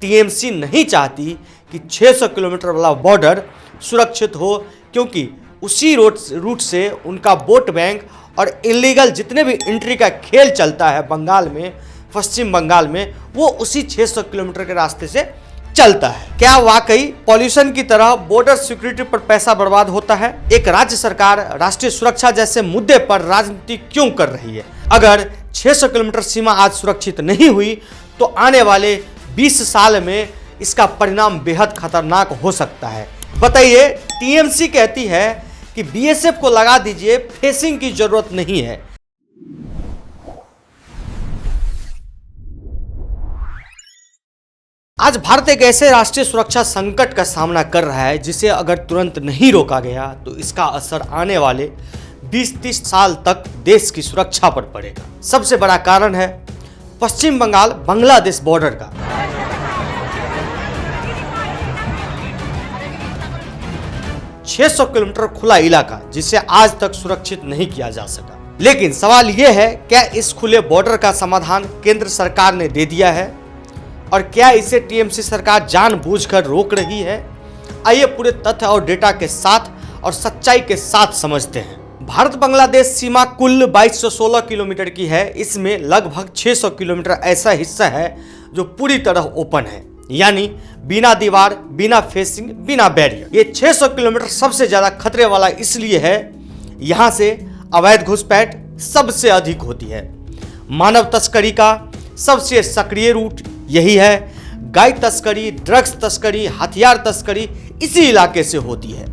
TMC नहीं चाहती कि 600 किलोमीटर वाला बॉर्डर सुरक्षित हो, क्योंकि उसी रूट से उनका वोट बैंक और इलीगल जितने भी एंट्री का खेल चलता है बंगाल में, पश्चिम बंगाल में, वो उसी 600 किलोमीटर के रास्ते से चलता है। क्या वाकई पॉल्यूशन की तरह बॉर्डर सिक्योरिटी पर पैसा बर्बाद होता है? एक राज्य सरकार राष्ट्रीय सुरक्षा जैसे मुद्दे पर राजनीति क्यों कर रही है? अगर 600 किलोमीटर सीमा आज सुरक्षित नहीं हुई तो आने वाले 20 साल में इसका परिणाम बेहद खतरनाक हो सकता है। बताइए, टीएमसी कहती है कि बीएसएफ को लगा दीजिए, फेसिंग की जरूरत नहीं है। आज भारत एक ऐसे राष्ट्रीय सुरक्षा संकट का सामना कर रहा है जिसे अगर तुरंत नहीं रोका गया तो इसका असर आने वाले 20-30 साल तक देश की सुरक्षा पर पड़ेगा। सबसे बड़ा कारण है पश्चिम बंगाल बांग्लादेश बॉर्डर का। छह 600 किलोमीटर खुला इलाका जिसे आज तक सुरक्षित नहीं किया जा सका। लेकिन सवाल यह है, क्या इस खुले बॉर्डर का समाधान केंद्र सरकार ने दे दिया है और क्या इसे टीएमसी सरकार जानबूझकर रोक रही है? आइए पूरे तथ्य और डेटा के साथ और सच्चाई के साथ समझते हैं। भारत बांग्लादेश सीमा कुल 2216 किलोमीटर की है। इसमें लगभग 600 किलोमीटर ऐसा हिस्सा है जो पूरी तरह ओपन है, यानी बिना दीवार, बिना फेसिंग, बिना बैरियर। ये 600 किलोमीटर सबसे ज्यादा खतरे वाला इसलिए है, यहां से अवैध घुसपैठ सबसे अधिक होती है। मानव तस्करी का सबसे सक्रिय रूट यही है। गाय तस्करी, ड्रग्स तस्करी, हथियार तस्करी इसी इलाके से होती है।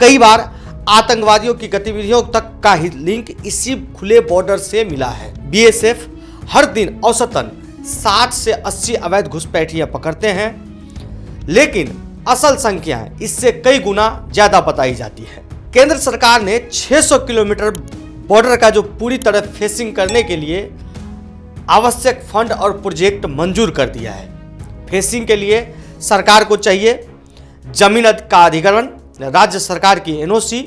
कई बार आतंकवादियों की गतिविधियों तक का ही लिंक इसी खुले बॉर्डर से मिला है। बीएसएफ हर दिन औसतन 60 से 80 अवैध घुसपैठियां पकड़ते हैं, लेकिन असल संख्या इससे कई गुना ज्यादा बताई जाती है। केंद्र सरकार ने 600 किलोमीटर बॉर्डर का जो पूरी तरह फेसिंग करने के लिए आवश्यक फंड और प्रोजेक्ट मंजूर कर दिया है। फेसिंग के लिए सरकार को चाहिए जमीन का अधिग्रहण, राज्य सरकार की एनओसी,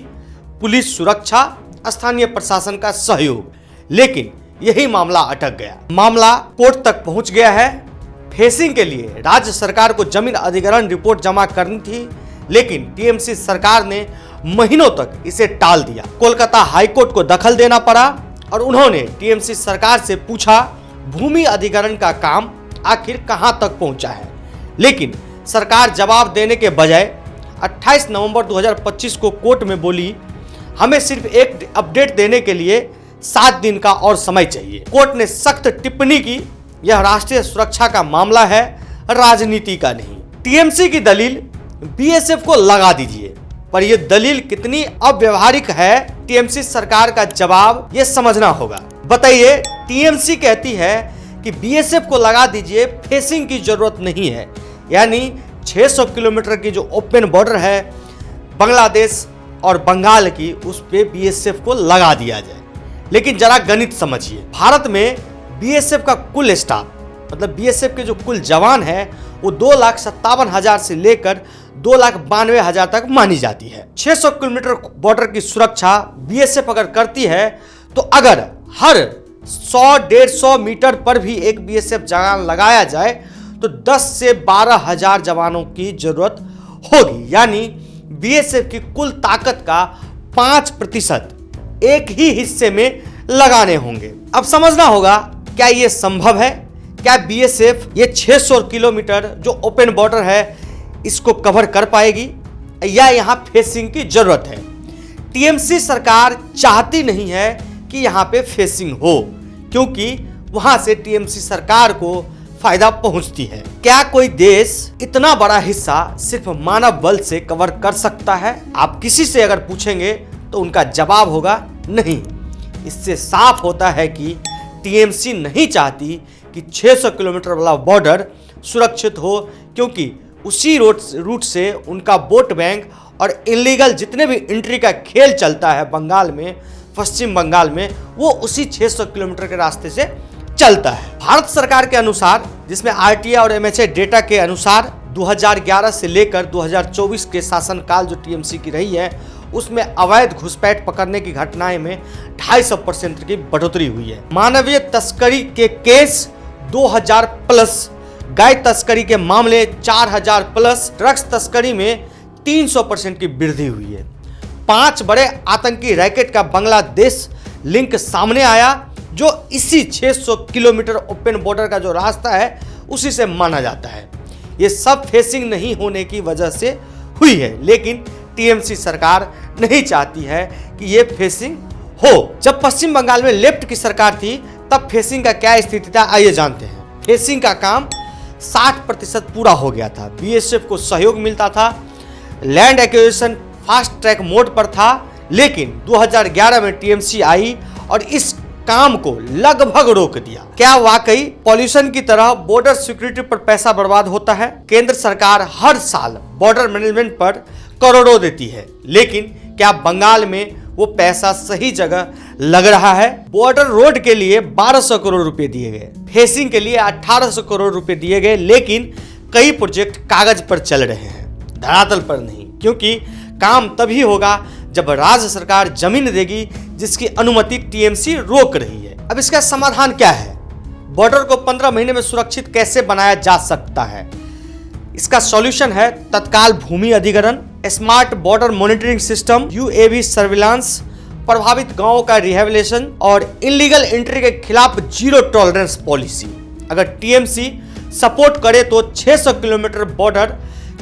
पुलिस सुरक्षा, स्थानीय प्रशासन का सहयोग। लेकिन यही मामला अटक गया। मामला कोर्ट तक पहुंच गया है। फेसिंग के लिए राज्य सरकार को जमीन अधिग्रहण रिपोर्ट जमा करनी थी, लेकिन टीएमसी सरकार ने महीनों तक इसे टाल दिया। कोलकाता हाईकोर्ट को दखल देना पड़ा और उन्होंने टीएमसी सरकार से पूछा भूमि अधिग्रहण का काम आखिर कहां तक पहुंचा है। लेकिन सरकार जवाब देने के बजाय 28 नवंबर 2025 को कोर्ट में बोली, हमें सिर्फ एक अपडेट देने के लिए 7 दिन का और समय चाहिए। कोर्ट ने सख्त टिप्पणी की, यह राष्ट्रीय सुरक्षा का मामला है, राजनीति का नहीं। टीएमसी की दलील बीएसएफ को लगा दीजिए, पर यह दलील कितनी अव्यवहारिक है, टीएमसी सरकार का जवाब यह समझना होगा। बताइए, टीएमसी कहती है कि बीएसएफ को लगा दीजिए, फेसिंग की जरूरत नहीं है, यानी 600 किलोमीटर की जो ओपन बॉर्डर है बांग्लादेश और बंगाल की, उस पे बीएसएफ को लगा दिया जाए। लेकिन जरा गणित समझिए, भारत में बीएसएफ का कुल स्टाफ, मतलब बीएसएफ के जो कुल जवान है, वो 2,57,000 से लेकर 2,92,000 तक मानी जाती है। 600 किलोमीटर बॉर्डर की सुरक्षा बीएसएफ अगर करती है तो अगर हर 100-150 मीटर पर भी एक बीएसएफ जवान लगाया जाए तो 10 से 12,000 जवानों की जरूरत होगी, यानी बीएसएफ की कुल ताकत का 5% एक ही हिस्से में लगाने होंगे। अब समझना होगा, क्या यह संभव है? क्या बीएसएफ ये 600 किलोमीटर जो ओपन बॉर्डर है इसको कवर कर पाएगी, या यहां फेसिंग की जरूरत है? टीएमसी सरकार चाहती नहीं है कि यहां पे फेसिंग हो, क्योंकि वहां से टीएमसी सरकार को फायदा पहुंचती है। क्या कोई देश इतना बड़ा हिस्सा सिर्फ मानव बल से कवर कर सकता है? आप किसी से अगर पूछेंगे तो उनका जवाब होगा नहीं। इससे साफ होता है कि टीएमसी नहीं चाहती कि 600 किलोमीटर वाला बॉर्डर सुरक्षित हो, क्योंकि उसी रूट से उनका वोट बैंक और इलीगल जितने भी एंट्री का खेल चलता है बंगाल में, पश्चिम बंगाल में, वो उसी 600 किलोमीटर के रास्ते से चलता है। भारत सरकार के अनुसार, जिसमें आरटीआई और एमएचए डेटा के अनुसार 2011 से लेकर 2024 के शासनकाल जो टीएमसी की रही है, उसमें अवैध घुसपैठ पकड़ने की घटनाएं में 250% की बढ़ोतरी हुई है। मानवीय तस्करी के केस 2000 प्लस गाय तस्करी के मामले 4000 प्लस, ड्रग्स तस्करी में 300% की वृद्धि हुई है। 5 बड़े आतंकी रैकेट का बांग्लादेश लिंक सामने आया, जो इसी 600 किलोमीटर ओपन बॉर्डर का जो रास्ता है उसी से माना जाता है। ये सब फेसिंग नहीं होने की वजह से हुई है, लेकिन टीएमसी सरकार नहीं चाहती है कि ये फेसिंग हो। जब पश्चिम बंगाल में लेफ्ट की सरकार थी तब फेसिंग का क्या स्थिति था, आइए जानते हैं। फेसिंग का काम 60% पूरा हो गया था। बीएसएफ को सहयोग मिलता था, land acquisition fast track mode पर था, लेकिन 2011 में टीएमसी आई और इस काम को लगभग रोक दिया। क्या वाकई पॉल्यूशन की तरह बॉर्डर सिक्योरिटी पर पैसा बर्बाद होता है? केंद्र सरकार हर साल बॉर्डर मैनेजमेंट पर करोड़ों देती है, लेकिन क्या बंगाल में वो पैसा सही जगह लग रहा है? बॉर्डर रोड के लिए 1200 करोड़ रुपए दिए गए, फेसिंग के लिए 1800 करोड़ रुपए दिए गए, लेकिन कई प्रोजेक्ट कागज पर चल रहे हैं, धरातल पर नहीं, क्योंकि काम तभी होगा जब राज्य सरकार जमीन देगी जिसकी अनुमति टीएमसी रोक रही है। अब इसका समाधान क्या है? बॉर्डर को 15 महीने में सुरक्षित कैसे बनाया जा सकता है? इसका सॉल्यूशन है तत्काल भूमि अधिग्रहण, smart border monitoring system, UAV surveillance, प्रभावित गांवों का रिहेबिलिटेशन और इलीगल एंट्री के खिलाफ जीरो टॉलरेंस पॉलिसी। अगर टीएमसी सपोर्ट करे तो 600 किलोमीटर बॉर्डर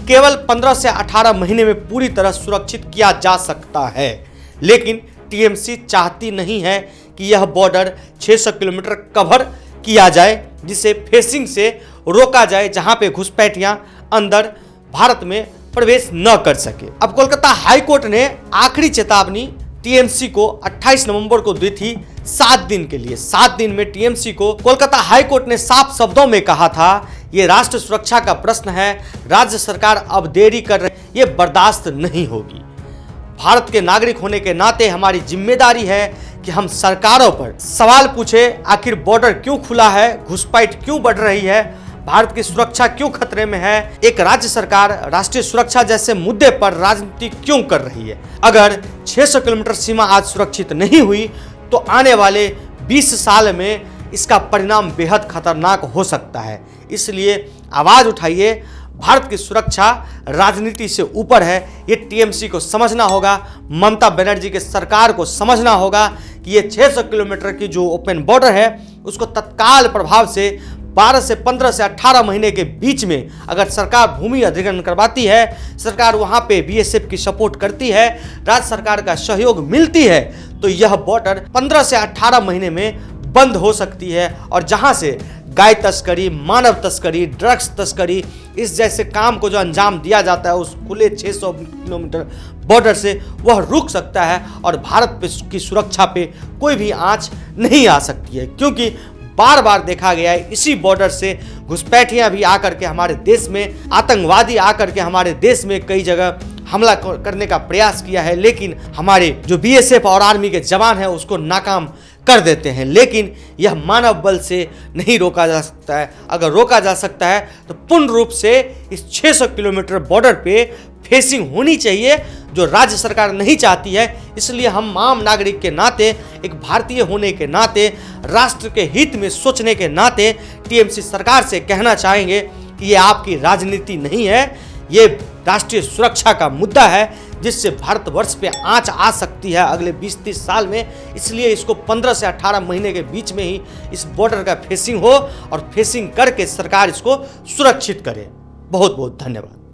केवल 15 से 18 महीने में पूरी तरह सुरक्षित किया जा सकता है। लेकिन टीएमसी चाहती नहीं है कि यह बॉर्डर 600 किलोमीटर कवर किया जाए, जिसे फेसिंग से रोका जाए, जहां पे घुसपैठियां अंदर भारत में प्रवेश न कर सके। अब कोलकाता हाई कोर्ट ने आखिरी चेतावनी टीएमसी को 28 नवंबर को दी थी, 7 दिन के लिए। 7 दिन में टीएमसी को कोलकाता हाई कोर्ट ने साफ शब्दों में कहा था, ये राष्ट्र सुरक्षा का प्रश्न है, राज्य सरकार अब देरी कर रही, ये बर्दाश्त नहीं होगी। भारत के नागरिक होने के नाते हमारी जिम्मेदारी है कि हम सरकारों पर सवाल पूछे, आखिर बॉर्डर क्यों खुला है, घुसपैठ क्यों बढ़ रही है, भारत की सुरक्षा क्यों खतरे में है, एक राज्य सरकार राष्ट्रीय सुरक्षा जैसे मुद्दे पर राजनीति क्यों कर रही है। अगर 600 किलोमीटर सीमा आज सुरक्षित नहीं हुई तो आने वाले 20 साल में इसका परिणाम बेहद खतरनाक हो सकता है। इसलिए आवाज उठाइए, भारत की सुरक्षा राजनीति से ऊपर है। ये टीएमसी को समझना होगा, ममता बनर्जी के सरकार को समझना होगा कि ये 600 किलोमीटर की जो ओपन बॉर्डर है उसको तत्काल प्रभाव से 12 से 15 से 18 महीने के बीच में अगर सरकार भूमि अधिग्रहण करवाती है, सरकार वहां पे बीएसएफ की सपोर्ट करती है, राज्य सरकार का सहयोग मिलती है, तो यह बॉर्डर 15 से 18 महीने में बंद हो सकती है। और जहां से गाय तस्करी, मानव तस्करी, ड्रग्स तस्करी, इस जैसे काम को जो अंजाम दिया जाता है उस खुले 600 किलोमीटर बॉर्डर से, वह रुक सकता है और भारत की सुरक्षा पे कोई भी आंच नहीं आ सकती है। क्योंकि बार बार देखा गया है इसी बॉर्डर से घुसपैठियां भी आकर के हमारे देश में, आतंकवादी आकर के हमारे देश में कई जगह हमला करने का प्रयास किया है, लेकिन हमारे जो बीएसएफ और आर्मी के जवान हैं उसको नाकाम कर देते हैं। लेकिन यह मानव बल से नहीं रोका जा सकता है। अगर रोका जा सकता है तो पूर्ण रूप से इस 600 किलोमीटर बॉर्डर पे फेसिंग होनी चाहिए, जो राज्य सरकार नहीं चाहती है। इसलिए हम आम नागरिक के नाते, एक भारतीय होने के नाते, राष्ट्र के हित में सोचने के नाते टीएमसी सरकार से कहना चाहेंगे कि ये आपकी राजनीति नहीं है, ये राष्ट्रीय सुरक्षा का मुद्दा है, जिससे भारतवर्ष पे आंच आ सकती है अगले 20-30 साल में। इसलिए इसको 15 से 18 महीने के बीच में ही इस बॉर्डर का फेसिंग हो और फेसिंग करके सरकार इसको सुरक्षित करे। बहुत बहुत धन्यवाद।